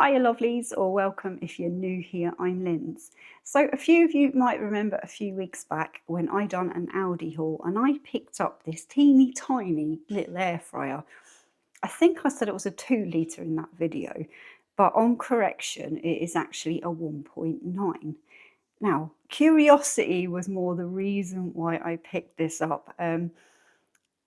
Hiya lovelies, or welcome if you're new here, I'm Lindz. So a few of you might remember a few weeks back when I done an ALDI haul and I picked up this teeny tiny little air fryer. I think I said it was a 2 litre in that video, but on correction it is actually a 1.9. Now, curiosity was more the reason why I picked this up.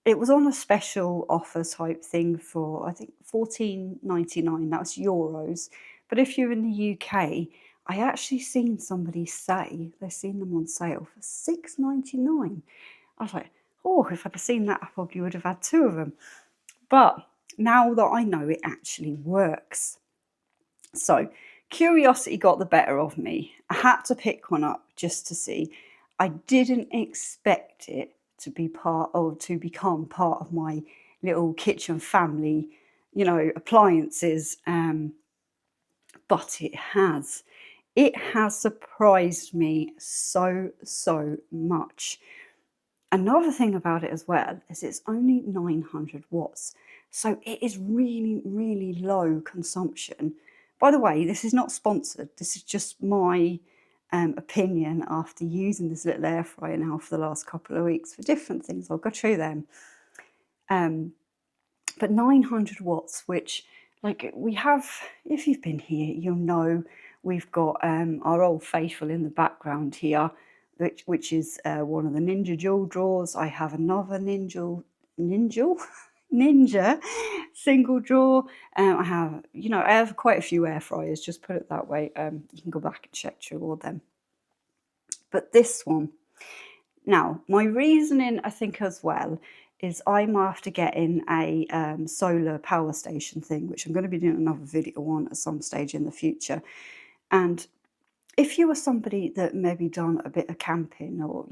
It was on a special offer type thing for, I think, £14.99. That was euros. But if you're in the UK, I actually seen somebody say they've seen them on sale for £6.99. I was like, oh, if I'd have seen that, I probably would have had 2 of them. But now that I know it actually works. So curiosity got the better of me. I had to pick one up just to see. I didn't expect it to be to become part of my little kitchen family, appliances. But it has. It has surprised me so much. Another thing about it as well is it's only 900 watts. So it is really low consumption. By the way, this is not sponsored. This is just my opinion after using this little air fryer now for the last couple of weeks for different things. I'll go through them. But 900 watts, which, like, we have, if you've been here, you'll know we've got our old faithful in the background here, which is one of the Ninja dual drawers. I have another Ninja single drawer. I have quite a few air fryers, just put it that way. You can go back and check through all them. But this one, now my reasoning, I think, as well, is I'm after getting a solar power station thing, which I'm going to be doing another video on at some stage in the future. And if you were somebody that maybe done a bit of camping, or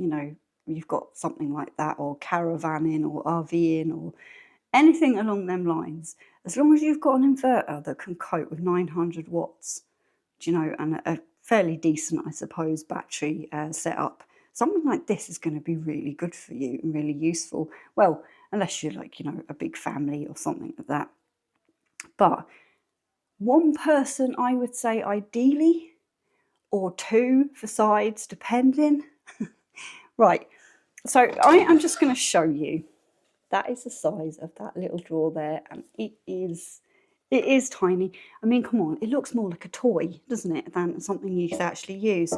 you've got something like that, or caravanning or RVing or anything along them lines, as long as you've got an inverter that can cope with 900 watts, and a fairly decent, I suppose, battery setup, something like this is going to be really good for you and really useful. Well, unless you're like, a big family or something like that. But one person, I would say ideally, or 2 for sides, depending. Right, so I am just going to show you. That is the size of that little drawer there, and it is tiny. I mean, come on, it looks more like a toy, doesn't it, than something you could actually use.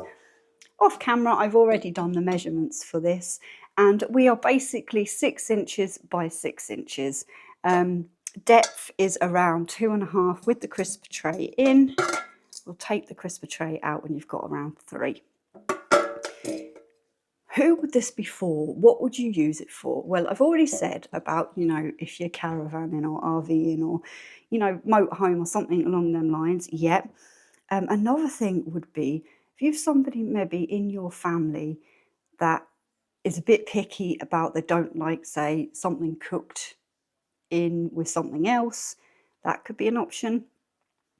Off camera, I've already done the measurements for this, and we are basically 6 inches by 6 inches. Depth is around 2.5 with the crisper tray in. We'll take the crisper tray out when you've got around 3. Who would this be for? What would you use it for? Well, I've already said about, if you're caravanning or RVing or, motorhome or something along them lines. Yeah. Another thing would be, if you have somebody maybe in your family that is a bit picky about, they don't like, say, something cooked in with something else, that could be an option.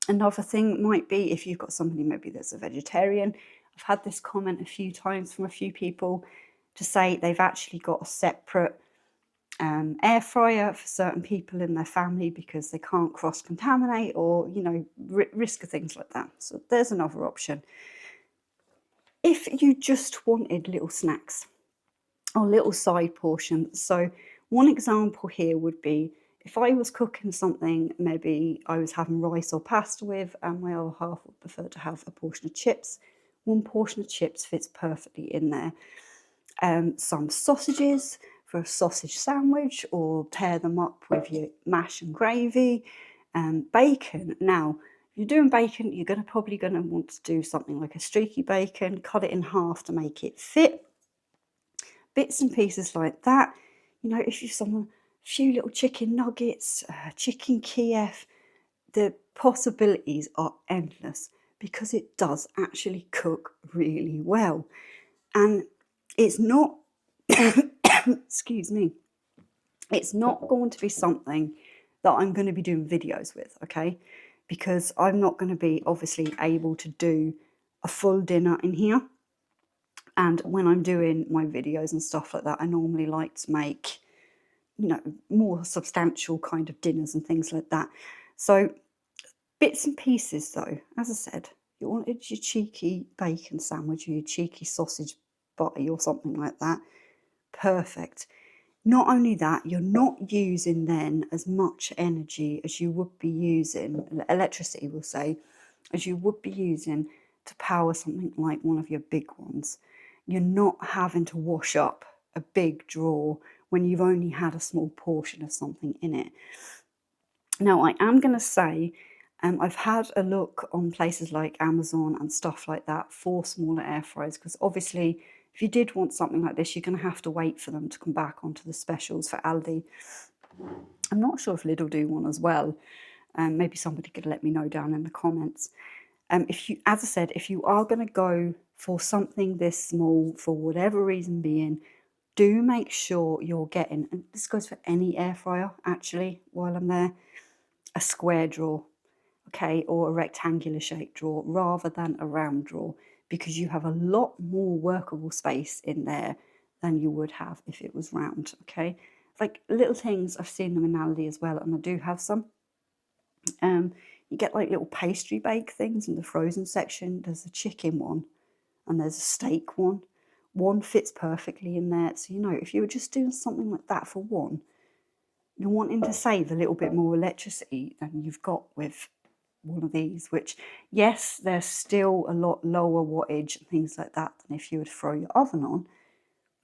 Another thing might be if you've got somebody maybe that's a vegetarian. I've had this comment a few times from a few people to say they've actually got a separate air fryer for certain people in their family because they can't cross-contaminate or, risk of things like that. So there's another option. If you just wanted little snacks or little side portions, so one example here would be if I was cooking something, maybe I was having rice or pasta with, and my other half would prefer to have a portion of chips. One portion of chips fits perfectly in there. Some sausages for a sausage sandwich, or pair them up with your mash and gravy. Bacon. Now, if you're doing bacon, you're probably going to want to do something like a streaky bacon, cut it in half to make it fit. Bits and pieces like that. If you're someone, a few little chicken nuggets, chicken Kiev, the possibilities are endless because it does actually cook really well. And it's not, excuse me, it's not going to be something that I'm going to be doing videos with, okay? Because I'm not going to be obviously able to do a full dinner in here. And when I'm doing my videos and stuff like that, I normally like to make, more substantial kind of dinners and things like that. So Bits and pieces though, as I said, you wanted your cheeky bacon sandwich or your cheeky sausage butty or something like that. Perfect. Not only that, you're not using then as much energy as you would be using, electricity we'll say, as you would be using to power something like one of your big ones. You're not having to wash up a big drawer when you've only had a small portion of something in it. Now, I am going to say, I've had a look on places like Amazon and stuff like that for smaller air fryers, because obviously if you did want something like this, you're going to have to wait for them to come back onto the specials for Aldi. I'm not sure if Lidl do one as well. Maybe somebody could let me know down in the comments. If you, as I said, if you are going to go for something this small, for whatever reason being, do make sure you're getting, and this goes for any air fryer actually while I'm there, a square drawer, okay, or a rectangular shaped drawer rather than a round drawer, because you have a lot more workable space in there than you would have if it was round, okay? Like little things, I've seen them in Aldi as well, and I do have some. You get like little pastry bake things in the frozen section. There's a chicken one and there's a steak one. One fits perfectly in there. So, you know, if you were just doing something like that for one, you're wanting to save a little bit more electricity than you've got with one of these, which, yes, they're still a lot lower wattage and things like that than if you would throw your oven on.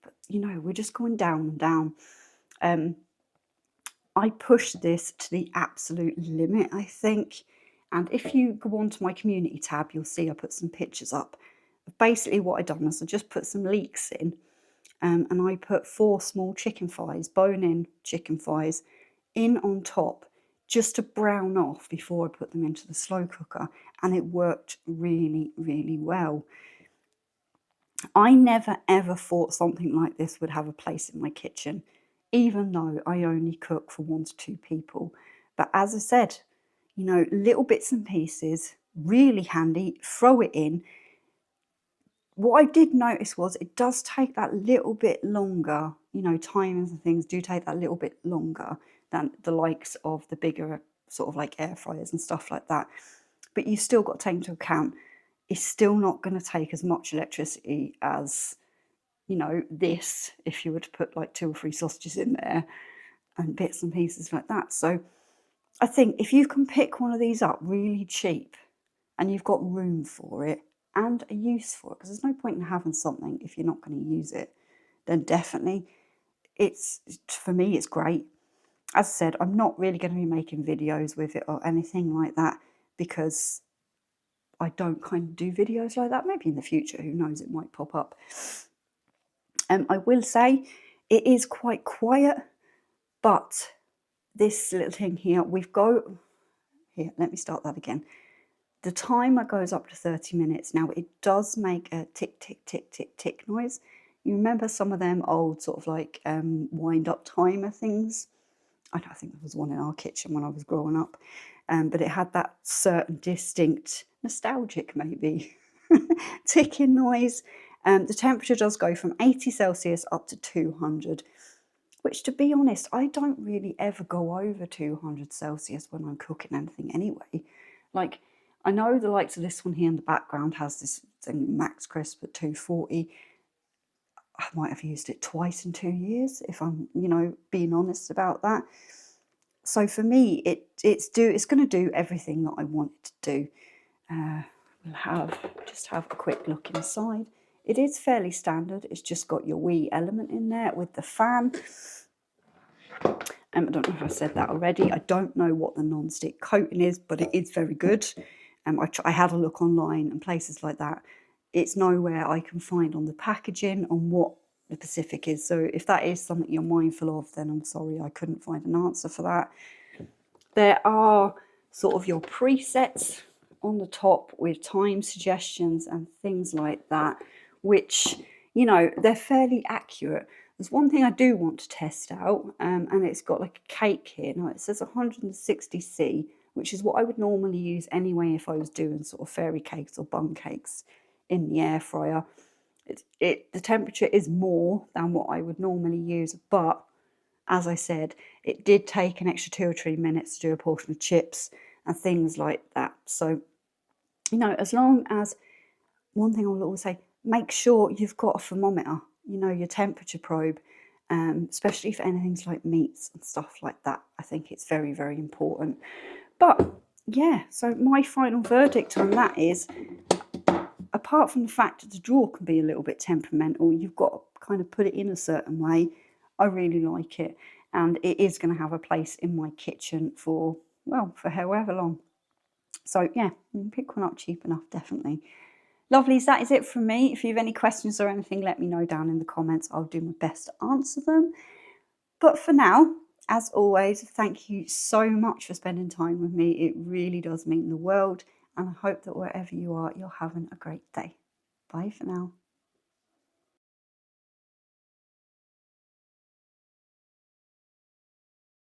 But, you know, we're just going down and down. I push this to the absolute limit, I think. And if you go onto my community tab, you'll see I put some pictures up. Basically what I've done is I just put some leeks in, and I put 4 small chicken thighs, bone-in chicken thighs, in on top just to brown off before I put them into the slow cooker, and it worked really, really well. I never ever thought something like this would have a place in my kitchen, even though I only cook for 1 to 2 people. But as I said, you know, little bits and pieces, really handy, throw it in. What I did notice was it does take that little bit longer, you know, timings and things do take that little bit longer than the likes of the bigger sort of like air fryers and stuff like that. But you've still got to take into account, it's still not going to take as much electricity as, you know, this, if you were to put like 2 or 3 sausages in there and bits and pieces like that. So I think if you can pick one of these up really cheap and you've got room for it and a use for it, because there's no point in having something if you're not going to use it, then definitely it's, for me, it's great. As I said, I'm not really going to be making videos with it or anything like that, because I don't kind of do videos like that. Maybe in the future, who knows, it might pop up. I will say it is quite quiet, but this little thing here, here, let me start that again. The timer goes up to 30 minutes. Now, it does make a tick, tick, tick, tick, tick noise. You remember some of them old sort of like wind-up timer things? I think there was one in our kitchen when I was growing up. But it had that certain distinct, nostalgic maybe, ticking noise. The temperature does go from 80 Celsius up to 200, which, to be honest, I don't really ever go over 200 Celsius when I'm cooking anything anyway. Like, I know the likes of this one here in the background has this thing, Max Crisp at 240. I might have used it twice in 2 years, if I'm, you know, being honest about that. So for me, it's going to do everything that I want it to do. We'll just have a quick look inside. It is fairly standard. It's just got your wee element in there with the fan. I don't know if I said that already. I don't know what the non-stick coating is, but it is very good. I had a look online and places like that. It's nowhere I can find on the packaging on what the Pacific is. So if that is something you're mindful of, then I'm sorry, I couldn't find an answer for that. There are sort of your presets on the top with time suggestions and things like that, which, you know, they're fairly accurate. There's one thing I do want to test out, and it's got like a cake here. Now it says 160C, which is what I would normally use anyway if I was doing sort of fairy cakes or bun cakes in the air fryer. The temperature is more than what I would normally use, but as I said, it did take an extra 2 or 3 minutes to do a portion of chips, and things like that. So, you know, as long as, one thing I will always say, make sure you've got a thermometer, you know, your temperature probe, especially for anything like meats and stuff like that. I think it's very, very important. But yeah, so my final verdict on that is, apart from the fact that the drawer can be a little bit temperamental, you've got to kind of put it in a certain way. I really like it, and it is going to have a place in my kitchen for, well, for however long. So yeah, you can pick one up cheap enough, definitely. Lovelies, that is it from me. If you have any questions or anything, let me know down in the comments. I'll do my best to answer them. But for now, as always, thank you so much for spending time with me. It really does mean the world, and I hope that wherever you are, you're having a great day. Bye for now.